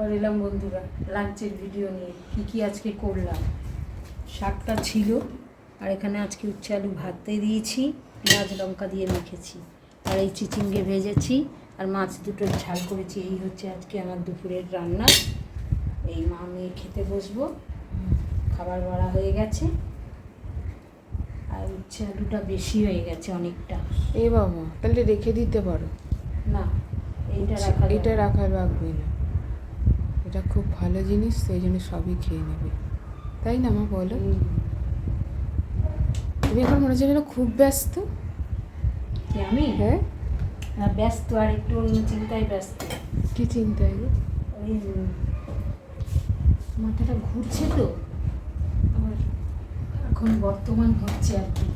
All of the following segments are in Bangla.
আবার এলাম বন্ধুরা লাঞ্চের ভিডিও নিয়ে। কি আজকে করলাম, শাকটা ছিল, আর এখানে আজকে উচ্ছে আলু ভাতে দিয়েছি, পেঁয়াজ লঙ্কা দিয়ে মেখেছি, আর এই চিচিঙ্গে ভেজেছি, আর মাছ দুটো ঝাল করেছি। এই হচ্ছে আজকে আমার দুপুরের রান্না। এই মা মেয়ে খেতে বসবো, খাবার বাড়া হয়ে গেছে, আর উচ্ছে আলুটা বেশি হয়ে গেছে অনেকটা। এ বাবা, তাহলে রেখে দিতে পারো। না, এটা রাখা রাখবে না, এটা খুব ভালো জিনিস, সেই জন্য সবই খেয়ে নেবে, তাই না মা বলো? তুমি এখন মনে হচ্ছে যেন খুব ব্যস্ত। আমি হ্যাঁ ব্যস্ত, আর একটু অন্য চিন্তায় ব্যস্ত। কি চিন্তায় গো? ওই মাথাটা ঘুরছে তো আমার, এখন বর্তমান হচ্ছে আর কি।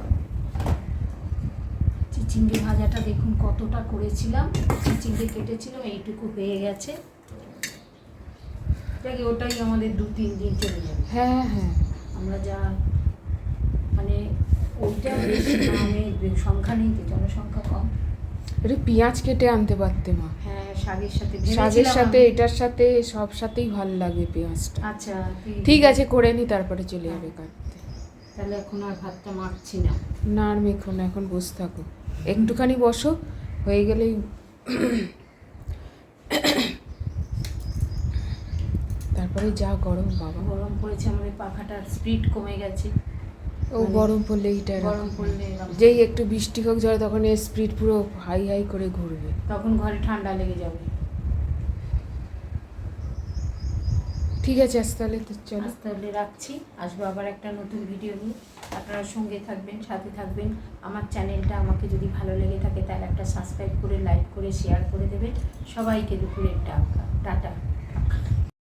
চিচিঙ্গে ভাজাটা দেখুন কতটা করেছিলাম, চিচিঙ্গে কেটেছিলাম, এইটুকু হয়ে গেছে। দেখি ওটাই আমাদের 2-3 দিন চলে যাবে। হ্যাঁ হ্যাঁ, আমরা যা মানে ওইটা বেশি নামে সংখ্যা নেই তো, জনসংখ্যা কম। একটু পেঁয়াজ কেটে আনতে পারতে মা। হ্যাঁ, শাকের সাথে শাকের সাথে এটার সাথে সব সাথেই ভালো লাগে পেঁয়াজটা। আচ্ছা ঠিক আছে, করে নি, তারপরে চলে যাবে কাটতে। তাহলে এখন আর ভাতটা মাখছি না। না আর মেখো না, এখন বসে থাকো, একটুখানি বসো, হয়ে গেলেই। তারপরে যা গরম বাবা, গরম পড়েছে, আমাদের পাখাটার স্পিড কমে গেছে। ও গরম পড়লে এইটা গরম পড়লে যেই একটু বৃষ্টি হোক ঝড়, তখন এর স্পিড পুরো হাই হাই করে ঘুরবে, তখন ঘরে ঠান্ডা লেগে যাবে। ঠিক আছে আজ তাহলে তো চলো, তাহলে রাখছি, আসবো আবার একটা নতুন ভিডিও নিয়ে। আপনারা সঙ্গে থাকবেন, সাথে থাকবেন। আমার চ্যানেলটা আমাকে যদি ভালো লেগে থাকে তাহলে একটা সাবস্ক্রাইব করে, লাইক করে, শেয়ার করে দেবেন। সবাইকে দুপুরের টাটা।